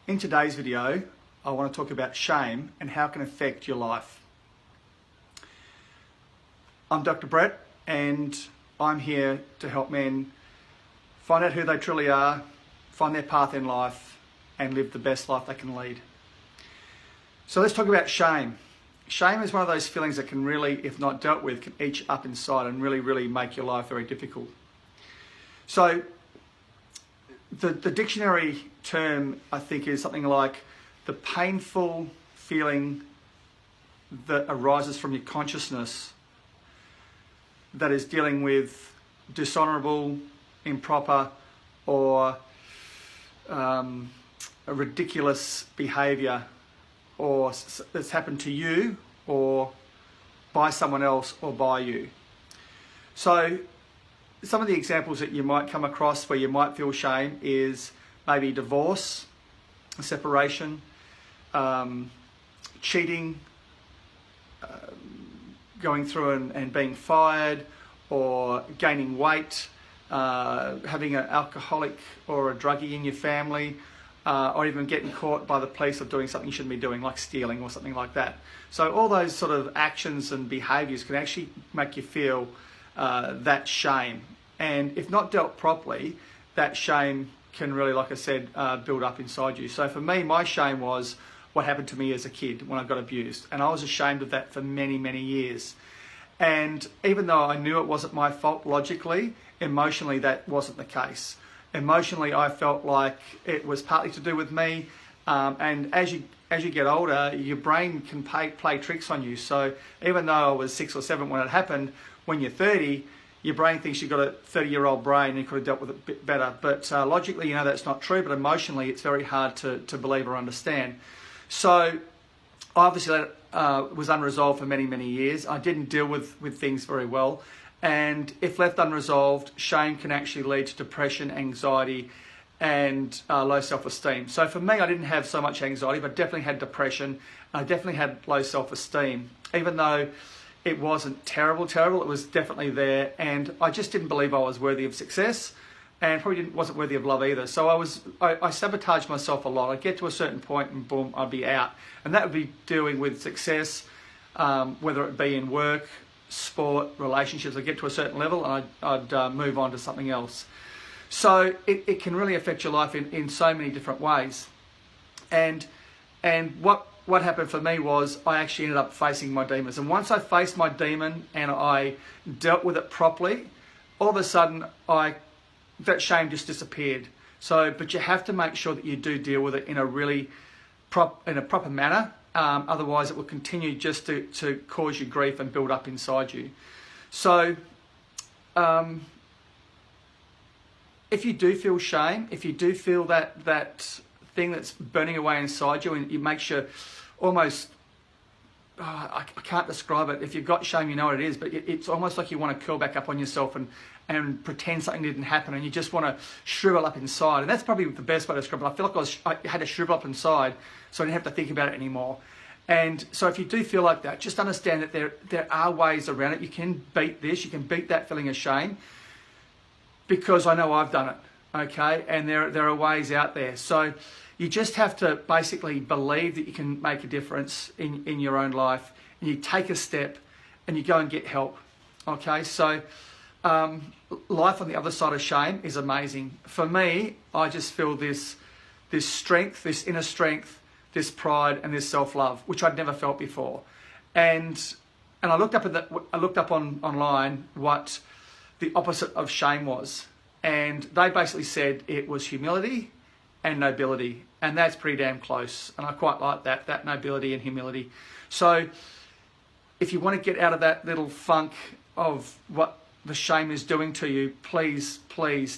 In today's video, I want to talk about shame and how it can affect your life. I'm Dr. Brett, and I'm here to help men find out who they truly are, find their path in life, and live the best life they can lead. So let's talk about shame. Shame is one of those feelings that can really, if not dealt with, can eat up inside and really make your life very difficult. So the dictionary term, I think, is something like the painful feeling that arises from your consciousness that is dealing with dishonorable, improper, or a ridiculous behavior, or that's happened to you or by someone else or by you. So some of the examples that you might come across where you might feel shame is maybe divorce, separation, cheating, going through and being fired, or gaining weight, having an alcoholic or a druggie in your family, or even getting caught by the police of doing something you shouldn't be doing, like stealing or something like that. So all those sort of actions and behaviours can actually make you feel that shame. And if not dealt properly, that shame can really, like I said, build up inside you. So for me, my shame was what happened to me as a kid when I got abused. And I was ashamed of that for many years. And even though I knew it wasn't my fault logically, emotionally that wasn't the case. Emotionally, I felt like it was partly to do with me. And as you get older, your brain can play tricks on you. So even though I was 6 or 7 when it happened, when you're 30, your brain thinks you've got a 30-year-old brain and you could have dealt with it a bit better. But logically, you know that's not true, but emotionally, it's very hard to believe or understand. So obviously, that was unresolved for many years. I didn't deal with things very well. And if left unresolved, shame can actually lead to depression, anxiety, and low self-esteem. So for me, I didn't have so much anxiety, but definitely had depression. I definitely had low self-esteem, even though it wasn't terrible. It was definitely there, and I just didn't believe I was worthy of success, and probably wasn't worthy of love either. So I sabotaged myself a lot. I'd get to a certain point, and boom, I'd be out, and that would be dealing with success, whether it be in work, sport, relationships. I'd get to a certain level, and I'd move on to something else. So it can really affect your life in so many different ways, and what happened for me was I actually ended up facing my demons. And once I faced my demon and I dealt with it properly, all of a sudden that shame just disappeared. But you have to make sure that you do deal with it in a really proper manner. Otherwise it will continue just to cause you grief and build up inside you. So if you do feel shame, if you do feel that thing that's burning away inside you, and it makes you almost, I can't describe it. If you've got shame, you know what it is, but it's almost like you want to curl back up on yourself and pretend something didn't happen, and you just want to shrivel up inside. And that's probably the best way to describe it. I feel like I had to shrivel up inside, so I didn't have to think about it anymore. And so if you do feel like that, just understand that there are ways around it. You can beat this, you can beat that feeling of shame, because I know I've done it, okay? And there are ways out there. So you just have to basically believe that you can make a difference in your own life, and you take a step and you go and get help, okay? So life on the other side of shame is amazing. For me, I just feel this strength, this inner strength, this pride and this self-love, which I'd never felt before. And I looked up online what the opposite of shame was, and they basically said it was humility and nobility, and that's pretty damn close, and I quite like that nobility and humility. So if you want to get out of that little funk of what the shame is doing to you, please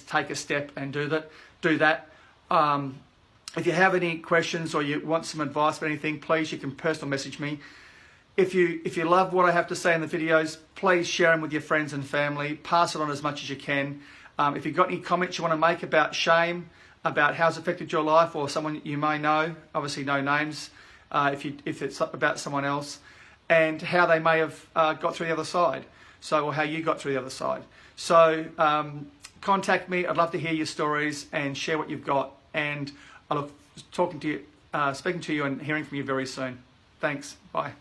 take a step and do that. If you have any questions or you want some advice or anything, please, you can personal message me. If you love what I have to say in the videos, please share them with your friends and family. Pass it on as much as you can. If you've got any comments you want to make about shame, about how it's affected your life, or someone you may know, obviously no names, if it's about someone else, and how they may have got through the other side. or how you got through the other side. So contact me. I'd love to hear your stories and share what you've got. and I look speaking to you and hearing from you very soon. Thanks. Bye.